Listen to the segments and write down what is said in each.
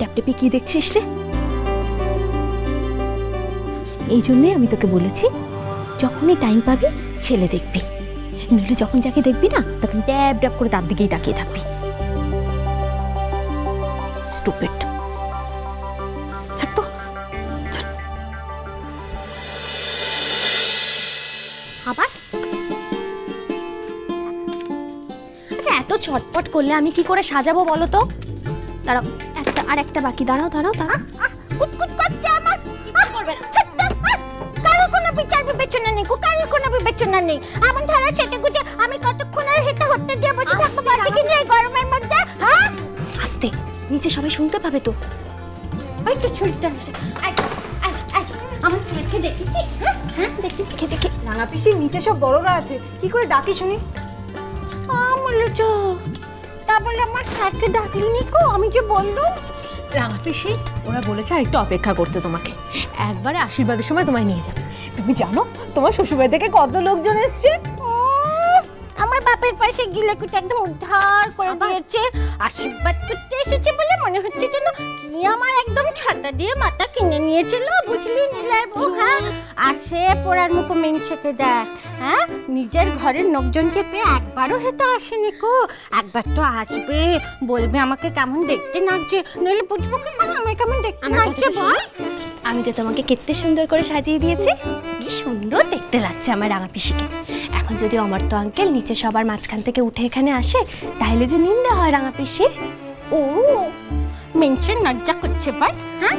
ট্যাপটেপে কি দেখছিস রে? এই জন্যই আমি তোকে বলেছি যখনই টাইম পাবি ছেলে দেখবি, নইলে যখন যাকে দেখবি না তখন ড্যাব ড্যাব করে তার দিকেই তাকিয়ে থাকবি। স্টুপিড। আবার আচ্ছা, এত ছটপট করলে আমি কি করে সাজাবো বলো তো? দাঁড়াও, একটা বাকি। দাঁড়াও দাঁড়াও দাঁড়াও। কুটকুট করছে আমার। করবে না। কারোর কোনো বিচার বিবেচনা নেই, কারোর কোনো বিবেচনা নেই। আমার ধারা সেটা গুছে আমি কতক্ষণ আর হেঁটে হতে দিয়ে বসে থাকবো বাড়িতে নিয়ে গরমের মধ্যে? হ্যাঁ, আস্তে, নিচে সবাই শুনতে পাবে তো। ওই তো ছুরিটা আমার ছেলেকে দেখেছিস? হ্যাঁ দেখে রাঙা পিসির নিচে সব বড়রা আছে, কি করে ডাকি শুনি? তা বলে আমার স্যারকে ডাকলিনি কো? আমি যে বললুম। রাঙা পিসি ওরা বলেছে আর একটু অপেক্ষা করতে, তোমাকে একবারে আশীর্বাদের সময় তোমায় নিয়ে যাবে। তুমি জানো তোমার শ্বশুরবাড়ি থেকে কত লোকজন এসছে? আমার বাপের পাশে গিলেকুটি একদম উদ্ধার করে দিয়েছে। আশীর্বাদ করতে এসেছে বলে মনে হচ্ছে যেন কি আমার একদম ছাতা দিয়ে মাথা কিনে নিয়েছিল, বুঝলি নীলার বউ? হ্যাঁ, আসে পোড়ার মুখো মিনছেকে দেখ। হ্যাঁ, নিজের ঘরের লোকজনকে পেয়ে একবারও হেঁটে আসেনি কো। একবার তো আসবে, বলবে আমাকে কেমন দেখতে লাগছে, নইলে বুঝবো কি করে আমার কেমন দেখতে লাগছে বল? আমি তো তোমাকে কেতে সুন্দর করে সাজিয়ে দিয়েছি, কি সুন্দর দেখতে লাগছে আমার রাঙা পিসিকে। এখন যদি অমর্ত আঙ্কেল নিচে সবার মাঝখান থেকে উঠে এখানে আসে তাহলে যে নিন্দা হয় রাঙা পিসি। ও মিনছে লজ্জা করছে ভাই। হ্যাঁ,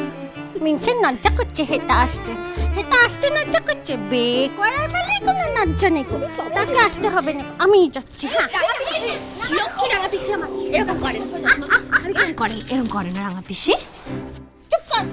মিনছে লজ্জা করছে হেঁটে আসতে লজ্জা করছে। বে করার বেলায় কোনো লজ্জা নেই, তাকে আসতে হবে না, আমিই যাচ্ছি। হ্যাঁ, লক্ষ্মী রাঙা পিসি আমার এরকম করে না রাঙা পিসি। চুপ কর,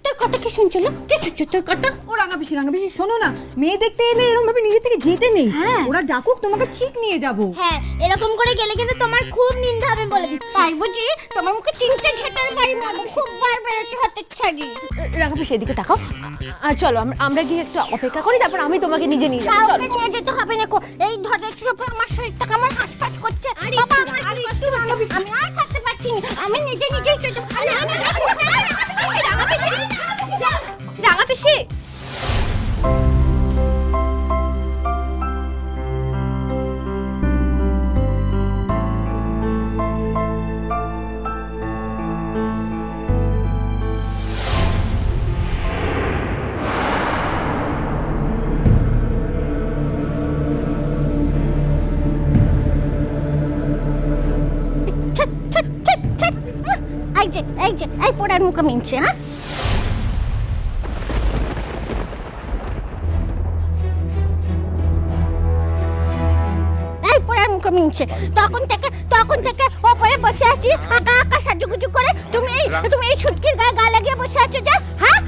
তোর কথা কি শুনছিল? কে শুনছে তোর কথা? ও রাঙা পিসি শোনো না, মেয়ে দেখতে এলে এরকম ভাবে নিজে থেকে যেতে নেই। হ্যাঁ, ওরা ডাকুক, তোমাকে ঠিক নিয়ে যাবো। হ্যাঁ, এরকম করে গেলে কিন্তু তোমার খুব নিন্দা হবে বলে দিচ্ছি। তাই বুঝি? তোমার মুখে তিনটে ঝেঁটার বাড়ি মারবো, খুব বার বেড়েছে হাতের ছাড়ি। রাঙা পিসি এদিকে তাকাও। চলো আমরা গিয়ে একটু অপেক্ষা করি, তারপর আমি তোমাকে নিজে নিয়ে যাবো। কাউকে নিয়ে যেতে হবে না কো, এই ধরের উপর আমার শরীরটা আমার হাঁসফাঁস করছে। বাবা, আমার আমি আর থাকতে পারছি না, আমি নিজেই চলতে পারি। রাঙা পিসি এই পোড়ার মুখে মিনছে। হ্যাঁ, এই পোড়ার মুখে মিনছে। তখন থেকে ওপরে বসে আছি আঁকা সাজুগুজু করে। তুমি এই ছুটকির গায়ে গা লাগিয়ে বসে আছো যে? হ্যাঁ,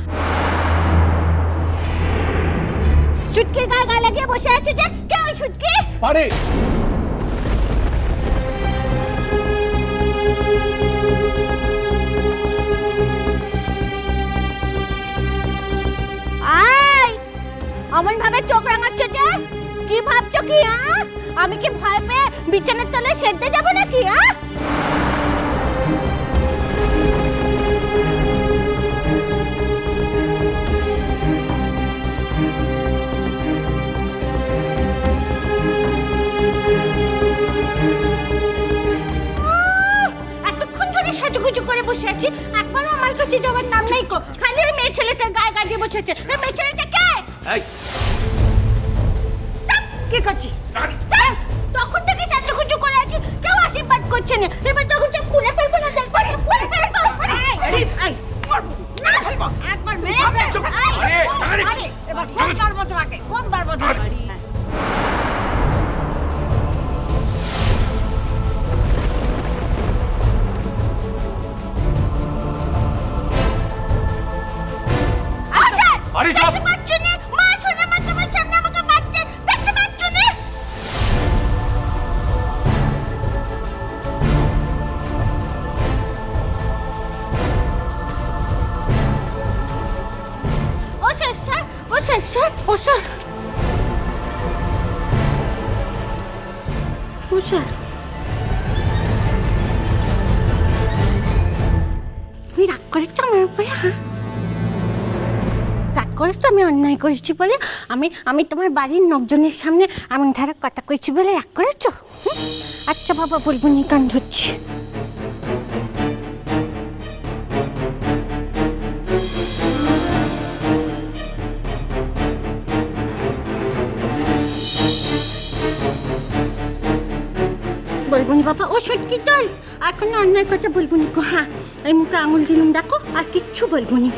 ছুটকির গায়ে গা লাগিয়ে বসে আছো যে? কে ওই ছুটকি? পারে অমন ভাবে চোখ রাঙাচ্ছ যে? কি ভাবছো কি? আমি কি ভয় পেয়ে বিছানার তলায় সেদ্ধে যাবো নাকি? এতক্ষণ ধরে সাজুগুজু করে বসে আছি, একবারও আমার কাছে যাওয়ার নাম নাই কো। খালি ওই মেয়ে ছেলেটার গায়ে গা দিয়ে বসেছে। মেয়ে ছেলেটা কে? কে করছিস? তখন থেকে সাজুগুজু করে আছি, কেউ আশীর্বাদ করছে না। এবার তখন সব খুলে ফেলবো না, দেখবো খুলে ফেলবো। একবার মেরে এবার খুব মারবো তোমাকে, খুব মারবো তোমাকে। আরে সব স্যার করেছো আমার উপরে? হ্যাঁ, রাগ করেছো আমি অন্যায় করেছি বলে? আমি তোমার বাড়ির লোকজনের সামনে এমন ধারা কথা কইছি বলে রাগ করেছো? আচ্ছা বাবা, বলবো নি, কান ধরছি। বলবো নি বাবা, ও সত্যি চল, আর কোনো অন্যায় কথা বলবো নি। হ্যাঁ, এই মুখে আঙুল দিলুম দেখো, আর কিচ্ছু বলবো নি।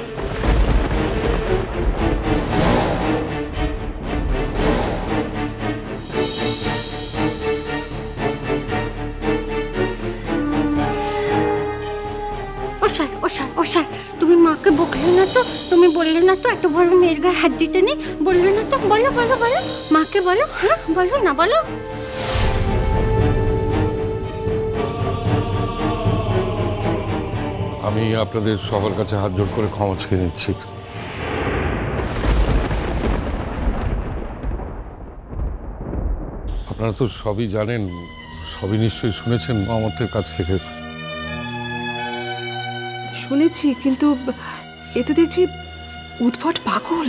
ওষার, তুমি মাকে বকলে না তো? তুমি বললে না তো এত বড় মেয়ের গায়ে হাত দিতে নেই? বললে না তো? বলো বলো বলো, মাকে বলো। হ্যাঁ বলো না, বলো। আমি আপনাদের সবার কাছে হাত জোড় করে ক্ষমা চেয়ে নিচ্ছি। আপনারা তো সবই জানেন, সবই নিশ্চয়ই শুনেছেন আমাদের কাছ থেকে। শুনেছি, কিন্তু এ তো দেখছি উদ্ভট পাগল।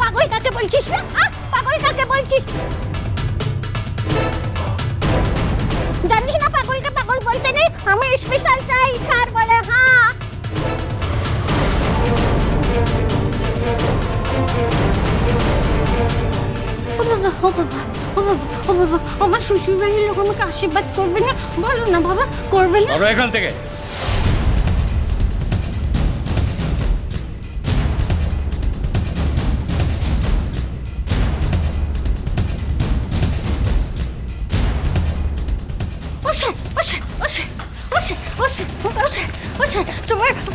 পাগল কাকে বলছিস? পাগল কাকে বলছিস? জানিস না পাগলকে পাগল বলতে নেই? আমি স্পেশাল চাই, স্যার বলে। হ্যাঁ, ও বাবা, ও বাবা, ও বাবা, ও বাবা, আমার শ্বশুর বাড়ির লোক আমাকে আশীর্বাদ করবে না? বলো না বাবা, করবে না? এখান থেকে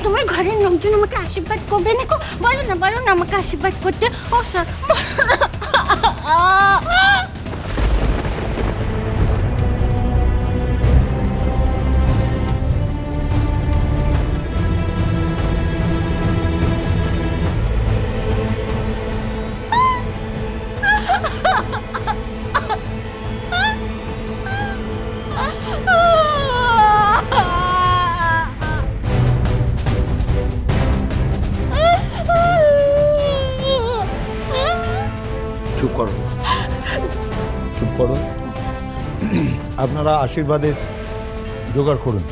তোমার ঘরের লোকজন আমাকে আশীর্বাদ করবে না? বলো না, বলো না আমাকে আশীর্বাদ করতে। ও স্যার, চুপ করো, চুপ করো। আপনারা আশীর্বাদের জোগাড় করুন।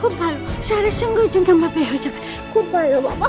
খুব ভালো, স্যারের সঙ্গে ওই জন্য আমার বিয়ে হয়ে যাবে। খুব ভালো বাবা।